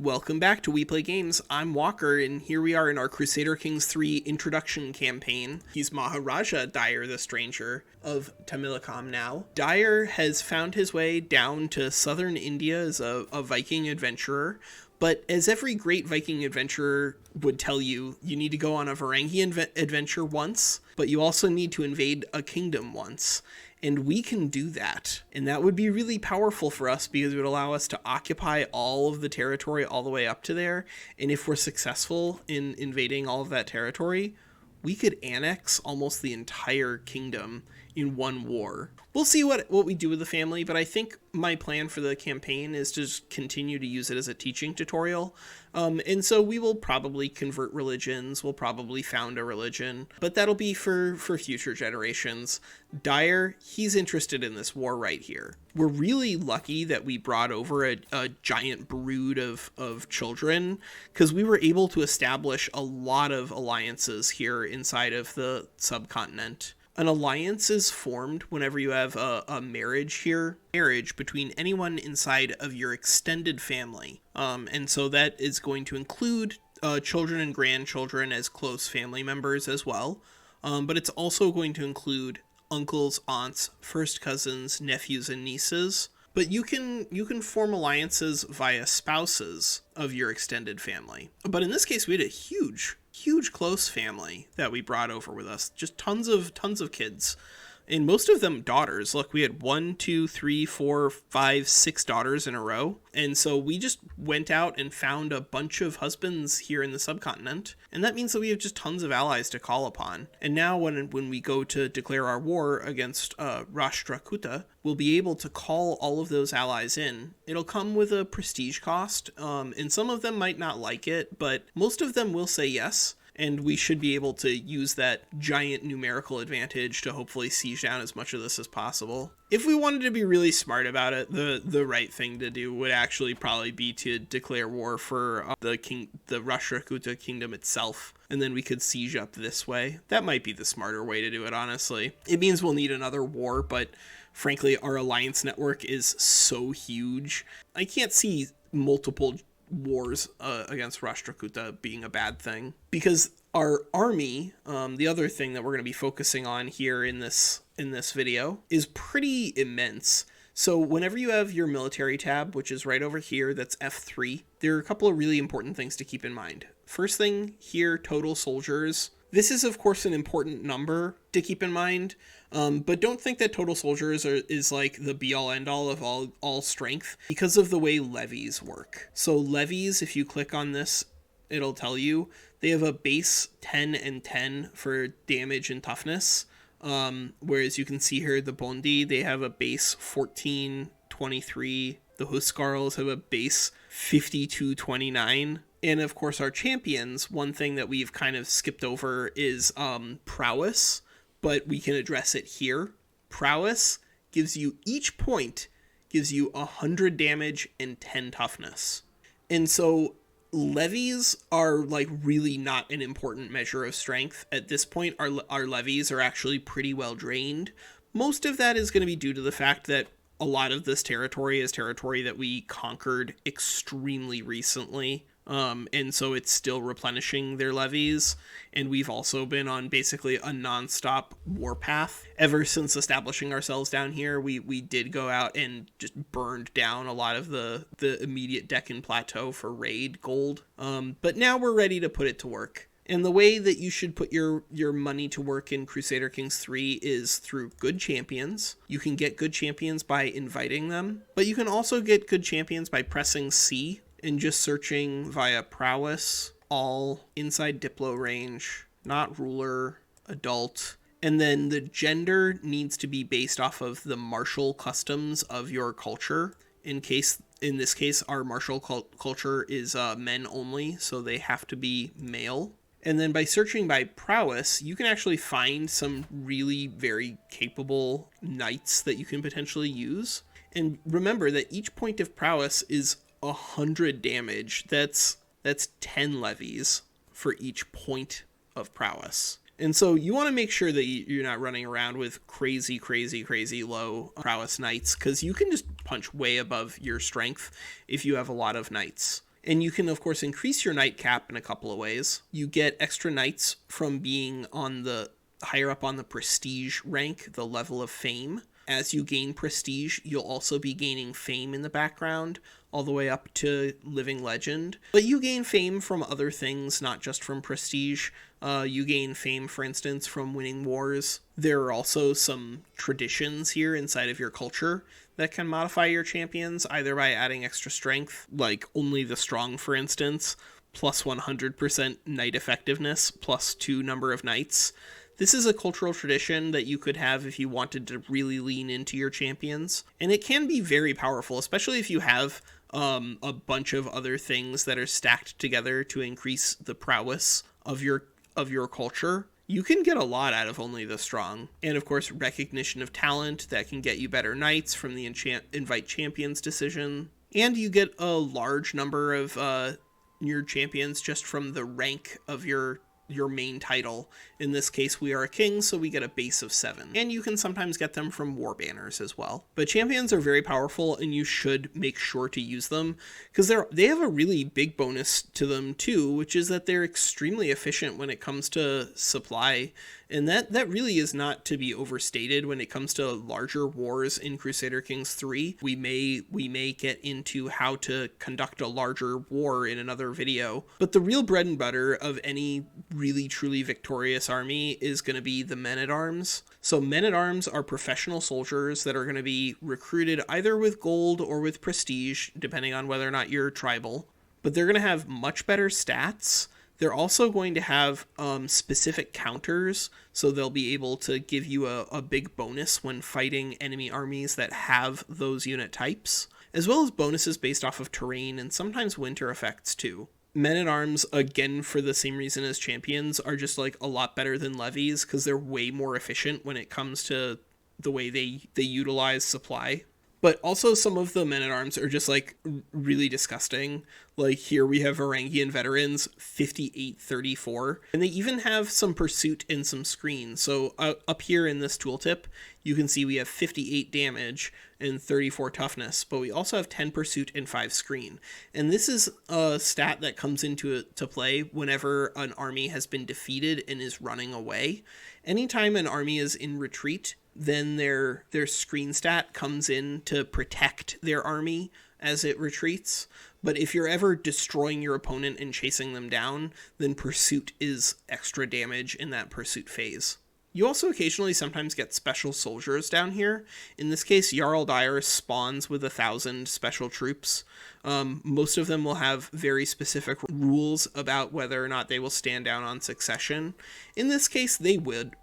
Welcome back to We Play Games. I'm Walker, and here we are in our Crusader Kings 3 introduction campaign. He's Maharaja Dyer the Stranger of Tamilakam now. Dyer has found his way down to southern India as a Viking adventurer, but as every great Viking adventurer would tell you, you need to go on a Varangian adventure once, but you also need to invade a kingdom once. And we can do that. And that would be really powerful for us because it would allow us to occupy all of the territory all the way up to there. And if we're successful in invading all of that territory, we could annex almost the entire kingdom in one war. We'll see what we do with the family, but I think my plan for the campaign is to just continue to use it as a teaching tutorial. And so we will probably convert religions, we'll probably found a religion, but that'll be for future generations. Dyer, he's interested in this war right here. We're really lucky that we brought over a giant brood of children, because we were able to establish a lot of alliances here inside of the subcontinent. An alliance is formed whenever you have a marriage here. Marriage between anyone inside of your extended family. And so that is going to include children and grandchildren as close family members as well. But it's also going to include uncles, aunts, first cousins, nephews, and nieces. But you can form alliances via spouses of your extended family. But in this case, we had a huge close family that we brought over with us. Just tons of kids. And most of them daughters. Look, we had 1, 2, 3, 4, 5, 6 daughters in a row. And so we just went out and found a bunch of husbands here in the subcontinent. And that means that we have just tons of allies to call upon. And now when we go to declare our war against Rashtrakuta, we'll be able to call all of those allies in. It'll come with a prestige cost. And some of them might not like it, but most of them will say yes. And we should be able to use that giant numerical advantage to hopefully siege down as much of this as possible. If we wanted to be really smart about it, the right thing to do would actually probably be to declare war for the Rashtrakuta kingdom itself, and then we could siege up this way. That might be the smarter way to do it, honestly. It means we'll need another war, but frankly, our alliance network is so huge. I can't see multiple wars against Rashtrakuta being a bad thing, because our army, the other thing that we're going to be focusing on here in this video, is pretty immense. So whenever you have your military tab, which is right over here, that's F3, there are a couple of really important things to keep in mind. First thing here, total soldiers. This is, of course, an important number to keep in mind, but don't think that total soldiers is like the be-all end-all of all strength, because of the way levies work. So levies, if you click on this, it'll tell you they have a base 10 and 10 for damage and toughness, whereas you can see here the Bondi, they have a base 14, 23. The Huskarls have a base 52, 29. And of course, our champions, one thing that we've kind of skipped over is prowess, but we can address it here. Prowess gives you, each point gives you 100 damage and 10 toughness. And so levies are like really not an important measure of strength. At this point, our levies are actually pretty well drained. Most of that is going to be due to the fact that a lot of this territory is territory that we conquered extremely recently. And so it's still replenishing their levies, and we've also been on basically a non-stop warpath. Ever since establishing ourselves down here, we did go out and just burned down a lot of the immediate Deccan Plateau for raid gold. But now we're ready to put it to work. And the way that you should put your money to work in Crusader Kings 3 is through good champions. You can get good champions by inviting them, but you can also get good champions by pressing C and just searching via prowess, all, inside diplo range, not ruler, adult. And then the gender needs to be based off of the martial customs of your culture. In this case, our martial culture is men only, so they have to be male. And then by searching by prowess, you can actually find some really very capable knights that you can potentially use. And remember that each point of prowess is 100 damage. That's 10 levies for each point of prowess. And so you want to make sure that you're not running around with crazy low prowess knights, because you can just punch way above your strength if you have a lot of knights. And you can, of course, increase your knight cap in a couple of ways. You get extra knights from being on the higher up on the prestige rank, the level of fame. As you gain prestige, you'll also be gaining fame in the background, all the way up to living legend. But you gain fame from other things, not just from prestige. You gain fame, for instance, from winning wars. There are also some traditions here inside of your culture that can modify your champions, either by adding extra strength, like only the strong, for instance, plus 100% knight effectiveness, plus 2 number of knights. This is a cultural tradition that you could have if you wanted to really lean into your champions. And it can be very powerful, especially if you have a bunch of other things that are stacked together to increase the prowess of your culture. You can get a lot out of only the strong. And of course, recognition of talent that can get you better knights from the invite champions decision. And you get a large number of your champions just from the rank of your main title. In this case, we are a king, so we get a base of 7. And you can sometimes get them from war banners as well. But champions are very powerful, and you should make sure to use them, because they have a really big bonus to them too, which is that they're extremely efficient when it comes to supply. And that really is not to be overstated when it comes to larger wars in Crusader Kings 3. We may get into how to conduct a larger war in another video. But the real bread and butter of any really truly victorious army is going to be the men-at-arms. So men-at-arms are professional soldiers that are going to be recruited either with gold or with prestige, depending on whether or not you're tribal. But they're going to have much better stats. They're also going to have specific counters, so they'll be able to give you a big bonus when fighting enemy armies that have those unit types, as well as bonuses based off of terrain and sometimes winter effects too. Men-at-arms, again, for the same reason as champions, are just like a lot better than levies because they're way more efficient when it comes to the way they utilize supply. But also some of the men-at-arms are just like really disgusting. Like here we have Varangian veterans, 5834. And they even have some pursuit and some screen. So up here in this tooltip, you can see we have 58 damage and 34 toughness. But we also have 10 pursuit and 5 screen. And this is a stat that comes into play whenever an army has been defeated and is running away. Anytime an army is in retreat, then their screen stat comes in to protect their army as it retreats. But if you're ever destroying your opponent and chasing them down, then pursuit is extra damage in that pursuit phase. You also occasionally sometimes get special soldiers down here. In this case, Jarl Dyer spawns with 1,000 special troops. Most of them will have very specific rules about whether or not they will stand down on succession. In this case, they would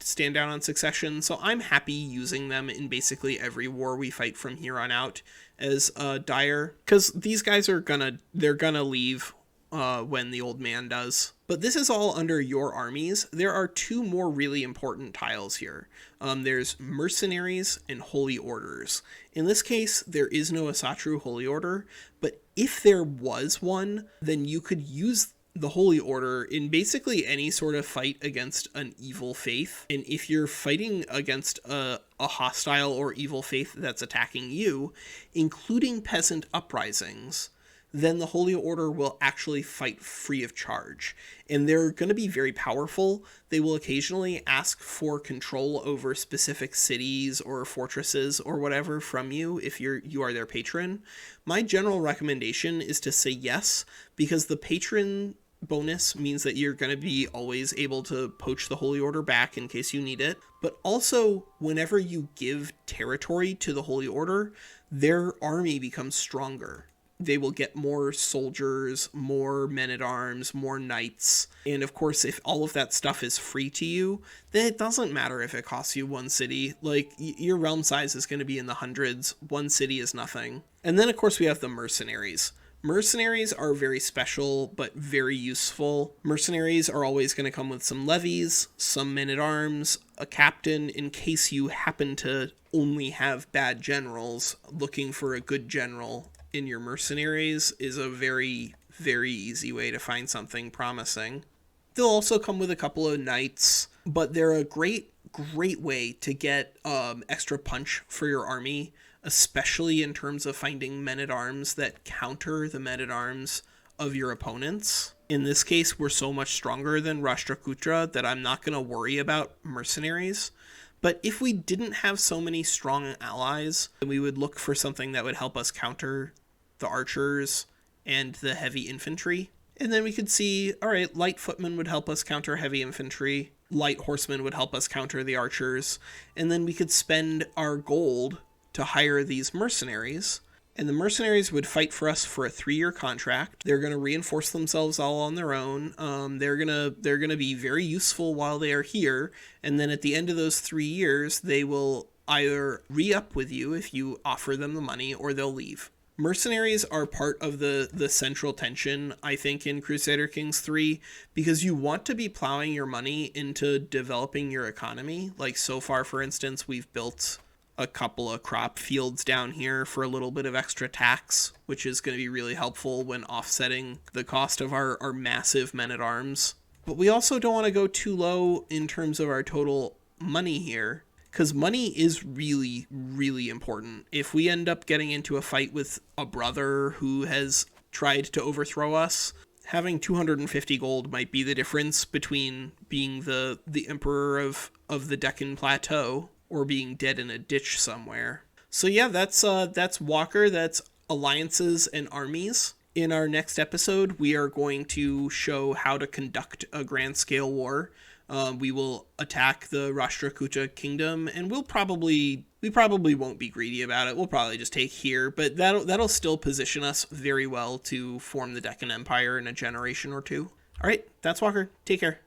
stand down on succession, so I'm happy using them in basically every war we fight from here on out as Dyer, because these guys are gonna leave when the old man does. But this is all under your armies. There are 2 more really important tiles here. There's Mercenaries and Holy Orders. In this case, there is no Asatru Holy Order, but if there was one, then you could use the Holy Order in basically any sort of fight against an evil faith. And if you're fighting against a hostile or evil faith that's attacking you, including peasant uprisings, then the Holy Order will actually fight free of charge. And they're going to be very powerful. They will occasionally ask for control over specific cities or fortresses or whatever from you if you are their patron. My general recommendation is to say yes, because the patron bonus means that you're going to be always able to poach the Holy Order back in case you need it. But also, whenever you give territory to the Holy Order, their army becomes stronger. They will get more soldiers, more men-at-arms, more knights. And of course, if all of that stuff is free to you, then it doesn't matter if it costs you 1 city. Like, your realm size is going to be in the hundreds. 1 city is nothing. And then, of course, we have the Mercenaries. Mercenaries are very special, but very useful. Mercenaries are always going to come with some levies, some men-at-arms, a captain in case you happen to only have bad generals. Looking for a good general in your Mercenaries is a very, very easy way to find something promising. They'll also come with a couple of knights, but they're a great way to get extra punch for your army. especially in terms of finding men-at-arms that counter the men-at-arms of your opponents. In this case, we're so much stronger than Rashtrakuta that I'm not going to worry about mercenaries. But if we didn't have so many strong allies, we would look for something that would help us counter the archers and the heavy infantry. And then we could see, all right, light footmen would help us counter heavy infantry. Light horsemen would help us counter the archers. And then we could spend our gold to hire these mercenaries. And the mercenaries would fight for us for a 3-year contract. They're going to reinforce themselves all on their own. They're gonna be very useful while they are here. And then at the end of those 3 years, they will either re-up with you if you offer them the money, or they'll leave. Mercenaries are part of the central tension, I think, in Crusader Kings 3, because you want to be plowing your money into developing your economy. Like, so far, for instance, we've built a couple of crop fields down here for a little bit of extra tax, which is going to be really helpful when offsetting the cost of our massive men-at-arms. But we also don't want to go too low in terms of our total money here, because money is really, really important. If we end up getting into a fight with a brother who has tried to overthrow us, having 250 gold might be the difference between being the emperor of the Deccan Plateau or being dead in a ditch somewhere. So yeah, that's Walker, that's alliances and armies. In our next episode, we are going to show how to conduct a grand-scale war. We will attack the Rashtrakuta kingdom, and we probably won't be greedy about it. We'll probably just take here, but that'll still position us very well to form the Deccan Empire in a generation or two. All right, that's Walker. Take care.